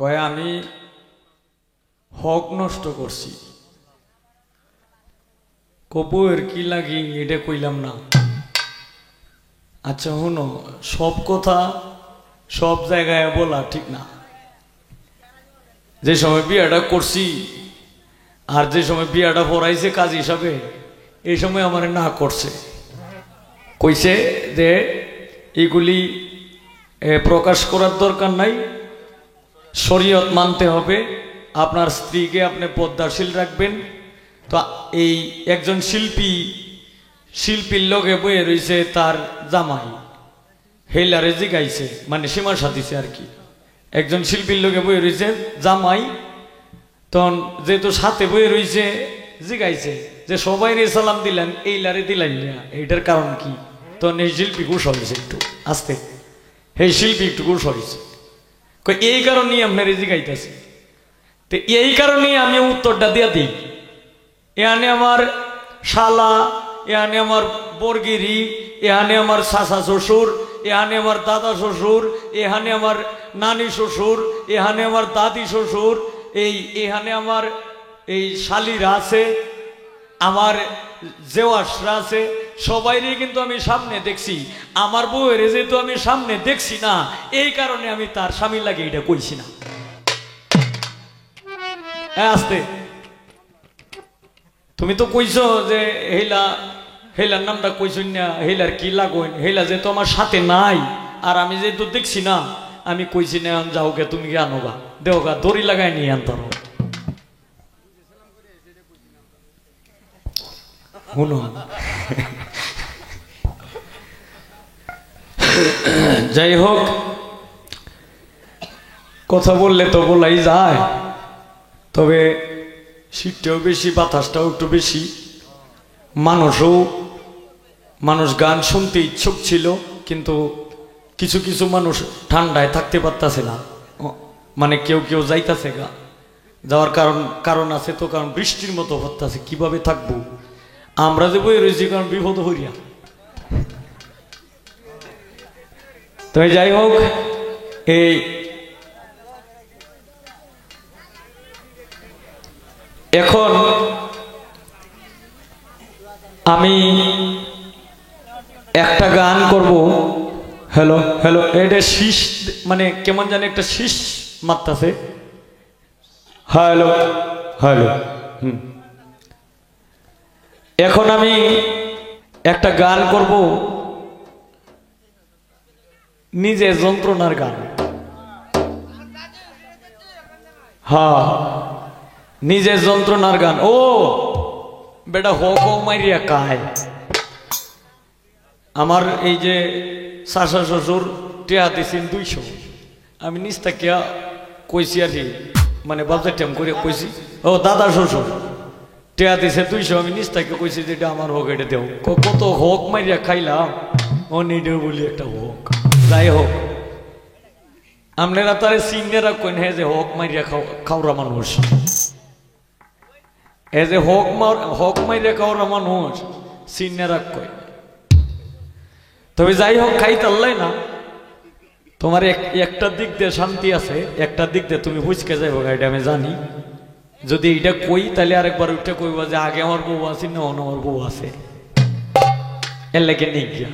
কয় আমি হক নষ্ট করছি। কবুয়ের কি লাগি এটা কইলাম না। আচ্ছা শুনো, সব কথা সব জায়গায় বলা ঠিক না। যে সময় বিয়াটা করছি আর যে সময় বিয়াটা পড়াইছে কাজ হিসাবে, এই সময় আমার না করছে, কইছে যে এগুলি প্রকাশ করার দরকার নাই, শরীয়ত মানতে হবে, আপনার স্ত্রীকে আপনি পদ্মাশীল রাখবেন। তো এই একজন শিল্পীর লগে বয়ে রয়েছে তার জামাই, হেলারে জিগাইছে, মানে সীমা সাথীছে আর কি। একজন শিল্পীর লগে বয়ে রয়েছে জামাই, তখন যেহেতু সাথে বয়ে রয়েছে জিগাইছে যে সবাই রে সালাম দিলেন, এই লারে দিলেন না, এইটার কারণ কি? তখন এই শিল্পী ঘুষ হয়েছে একটু আস্তে, এই শিল্পী একটু ঘুষ হয়েছে, এই কারণেই আপনার জিগাইতেছে। তো এই কারণেই আমি উত্তরটা দিয়ে দিই। এখানে আমার শালা, এখানে আমার বরগিরি, এখানে আমার চাচা শ্বশুর, এখানে আমার দাদা শ্বশুর, এখানে আমার নানি শ্বশুর, এখানে আমার দাদি শ্বশুর, এখানে আমার এই শালিরা আছে, আমার জেওয়াসরা আছে, সবাইরই কিন্তু আমি সামনে দেখছি। আমার বউয়ের যেহেতু আমি সামনে দেখছি না, এই কারণে আমি তার স্বামী লাগে এটা কইছি না। আস্তে, তুমি তো কইছো যে হেলার নামটা কইছুন না, হেলার কি লাগইন, হেলা যেহেতু আমার সাথে নাই আর আমি যেহেতু দেখছি না, আমি কইছি না যাওগে, তুমি কি আনোগা, দেওগা, দড়ি লাগাই নিয়ে আনতাম। শুনো, যাই হোক, কথা বললে তো বলাই যায়, তবে শীতটাও বেশি, বাতাসটাও একটু বেশি, মানুষ গান শুনতে ইচ্ছুক ছিল, কিন্তু কিছু কিছু মানুষ ঠান্ডায় থাকতে পারতেছে না, মানে কেউ যাইতাছে গা, যাওয়ার কারণ আছে তো, কারণ বৃষ্টির মতো হচ্ছে, কিভাবে থাকবো আমরা যে বই রয়েছি, কারণ বিপদ হইয়া। তো যাই হোক, এখন আমি একটা গান করব। হ্যালো হ্যালো, এটা শীষ, মানে কেমন জানি একটা শীষ মারতাছে। হ্যালো হ্যালো, এখন আমি একটা গান করব, নিজের যন্ত্রণার গান। হ্যাঁ, নিজের যন্ত্রণার গান। ও বেটা, হক মাইরিয়া কায়, আমার এই যে শাশা শ্বশুর টেয়া দিয়েছেন 200, আমি নিজ থাকিয়া কইছি আর কি, মানে বাজার টাইম করে কইছি। ও দাদা শ্বশুর টেয়া দিছে 200, আমি নিজ থেকে কইছি যে এটা আমার হক, এটা দেও। কত হক মাইরিয়া খাইলাম, ও নিডেও বলি একটা হক। যাই হোক, আপনারা তারে সিনেরা কইন, হে যে হক মাইরিয়া খাওয়া মানুষ, হে যে হক মাইরিয়া খাওয়া মানুষ সিনেরা কই। তবে যাই হোক, খাইতে আল্লাই না, তোমার একটা দিক দিয়ে শান্তি আছে, একটা দিক দিয়ে তুমি হুচকে যাইব, এটা আমি জানি। যদি এইটা কই তাহলে আরেকবার ওইটা কইবা যে আগে আমার বউ আছে না, আমার বউ আছে, এর লেগে নেই গিয়া।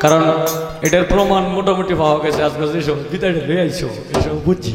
কারণ এটার প্রমাণ মোটামুটি পাওয়া গেছে, আজকে যেসব বিদায়টা হয়ে আইছো এসব বুঝছি।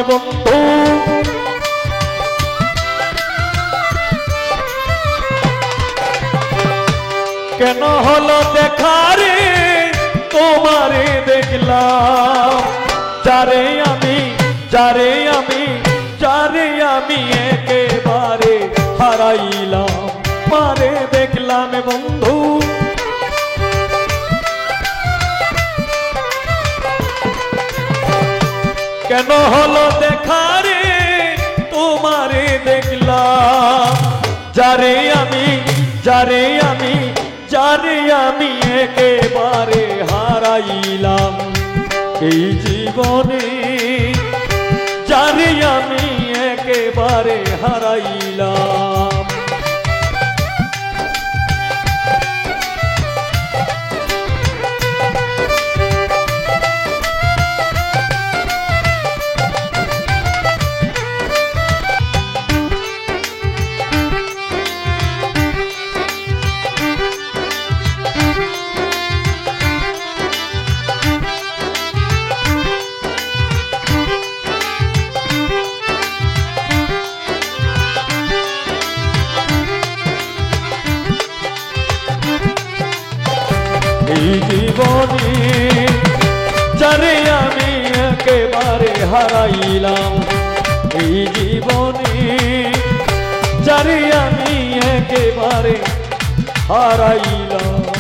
বন্ধু কেন হলো দেখা রে তোমারে দেখলাম যারে আমি যারে আমি যারে আমি একেবারে হারাইলাম পারে দেখলাম বন্ধু কেন হলো দেখা রে তোমারে দেখলাম যারে আমি যারে আমি যারে আমি একেবারে হারাইলাম এই জীবনে যারে আমি একেবারে হারাইলাম এই জীবনে যারে আমি একেবারে হারাইলাম এই জীবনে যারে আমি একেবারে হারাইলাম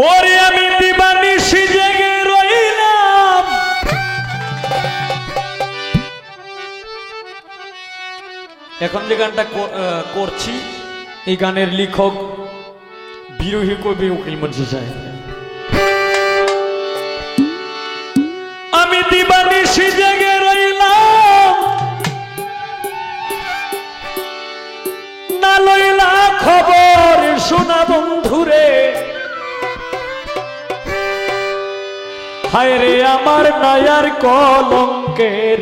ওরে আমি দিবানিশি জেগে রইলাম এখন যে গানটা করছি এই গানের লেখক বিরোহী কবি উকিল মুন্সি সাহেব আমি দিবানিশি জেগে রইলাম না লইলা খবর শোনা বন্ধুরে হায় রে আমার নায়ার কলঙ্কের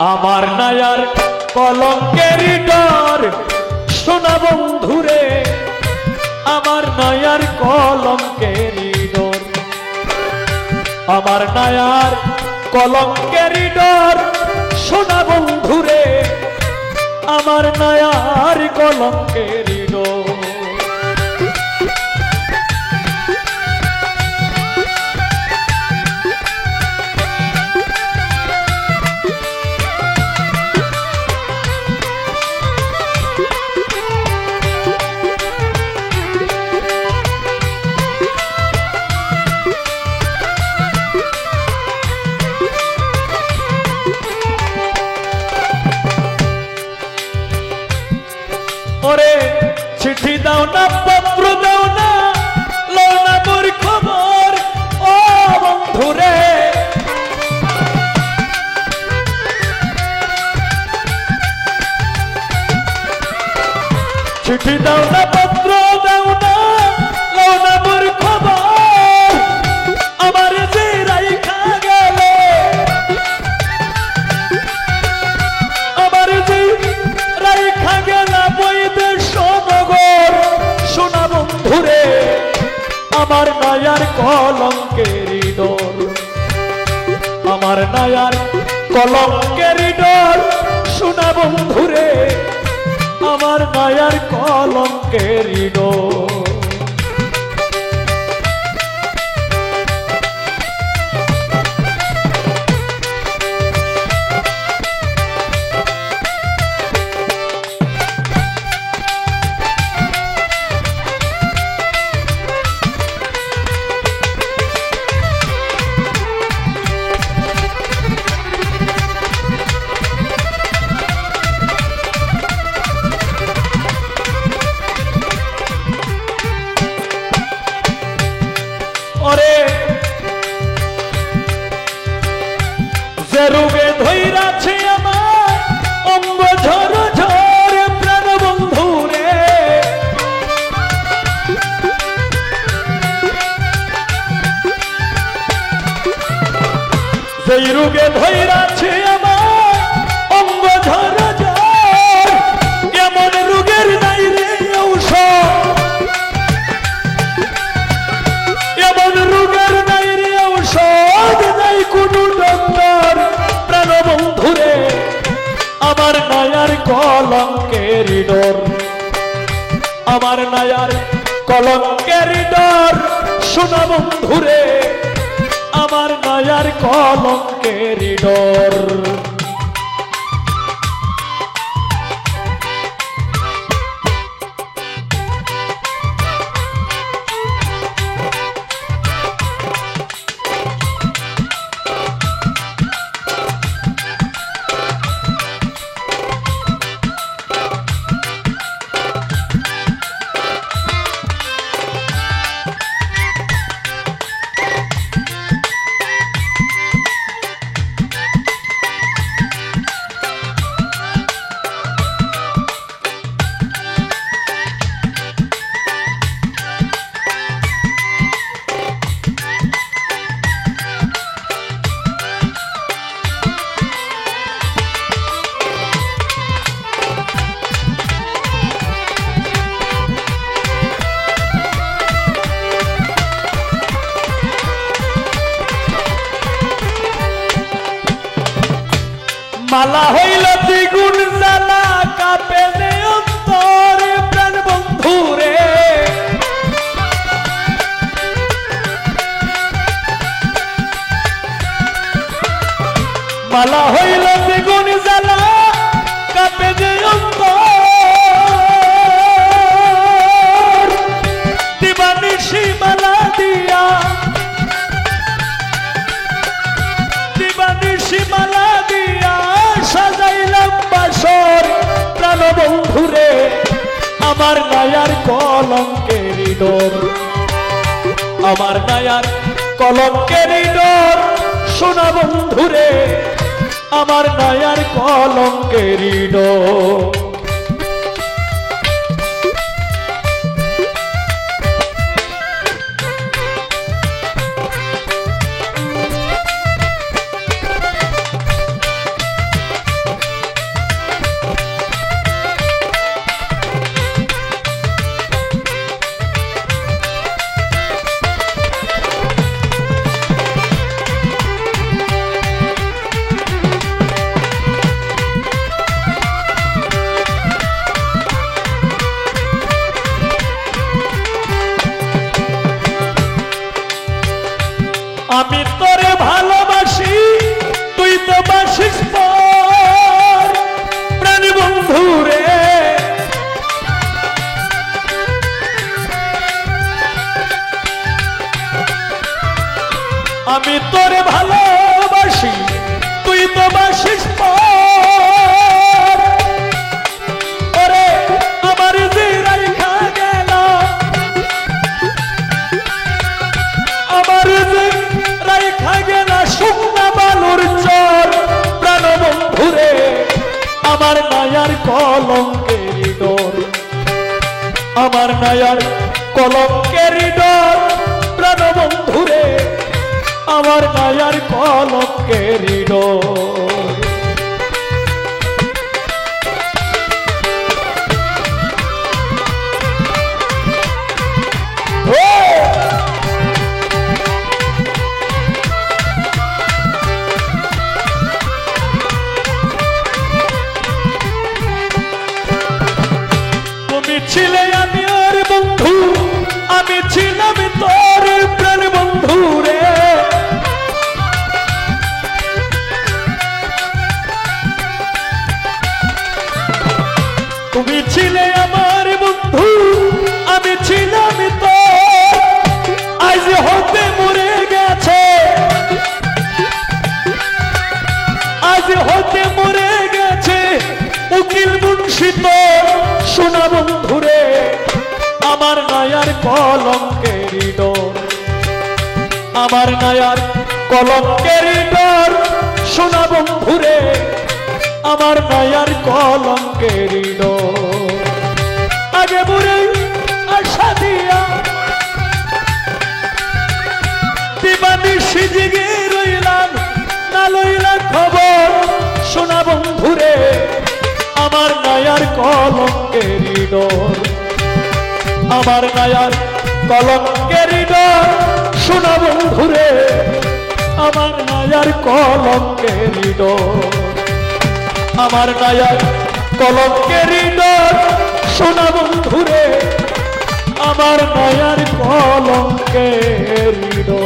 আমার নায়ার কলঙ্কের ডর শোনা বন্ধুরে আমার নায়ার কলঙ্কের ডর আমার নায়ার কলঙ্কের ডর শোনা বন্ধুরে আমার নায়ার কলঙ্কের ডর ওরে চিঠি দাও না পত্র দাও না লও না মোর খবর ও বন্ধুরে চিঠি দাও না পত্র দাও না লও না মোর খবর আমার যে রাইখা গেলে আমার যে রাইখা গেল শোনা বন্ধুরে আমার নায়ার কলঙ্কের ডর আমার নায়ার কলঙ্কের ডর শোনা বন্ধুরে আমার নায়ার কলঙ্কের ডর ওরে যে রোগে ধইরাছে আমার অঙ্গ ঝর ঝর প্রাণ বন্ধু রে যেই রোগে ধৈরাছে আমার অঙ্গ ঝরা জ্বর, এমন রোগের নাই রে ঔষধ, এমন রোগের নাই রে ঔষধ, নাই কোনো ডক্টর। প্রাণবন্ধুরে আমার নায়ার কলঙ্কের ডর, আমার নায়ার কলঙ্কের ডর। শোনা বন্ধুরে আমার নায়ার কলঙ্কের ডর। মালা হইল দ্বিগুণ জ্বালা, কাঁপে যে অন্তর। প্রাণ বন্ধুরে মালা হইল দ্বিগুণ জ্বালা, কাঁপে যে অন্তর। দিবানিশি মালা দিয়া, দিবানিশি মালা দিয়া সাজাইলাম বাসর। প্রাণবন্ধুরে আমার নায়ার কলঙ্কের ডর, আমার নায়ার কলঙ্কের ডর। শোনা বন্ধুরে আমার নায়ার কলঙ্কের ডর। আমি তোরে ভালোবাসি, তুই তো বাসিস পর। প্রাণ বন্ধুরে আমি তোরে ভালোবাসি, তুই তো বাসিস পর। ওরে আমার যে রাইখা গেল, আমার যে রাইখা গেল শুকনা বালুর চর। প্রাণ বন্ধুরে আমার নায়ার কলঙ্কের ডর, আমার নায়ার কলঙ্কের ডর। প্রাণ বন্ধুরে আমার নায়ার কলঙ্কের ডর। তুমি ছিলে আমি আর বন্ধু, আমি ছিলাম তোর। প্রাণ বন্ধু রে তুমি ছিলে আমার বন্ধু, আমি ছিলাম তোর। আজ হতে মরে গেছে, আজ হতে মরে গেছে উকিল মুন্সি তোর। শোনা বন্ধুরে আমার নায়ার কলঙ্কের ডর, আমার নায়ার কলঙ্কের ডর। শোনা বন্ধুরে আমার নায়ার কলঙ্কের ডর। আগে বুড়ে আশা দিয়া দিবানিশি জেগে রইলাম, না বন্ধুরে আমার নায়ার কলঙ্কের ডর, আমার নায়ার কলঙ্কের ডর, শোনা বন্ধুরে আমার নায়ার কলঙ্কের ডর, আমার নায়ার কলঙ্কের ডর, শোনা বন্ধুরে আমার নায়ার কলঙ্কের ডর।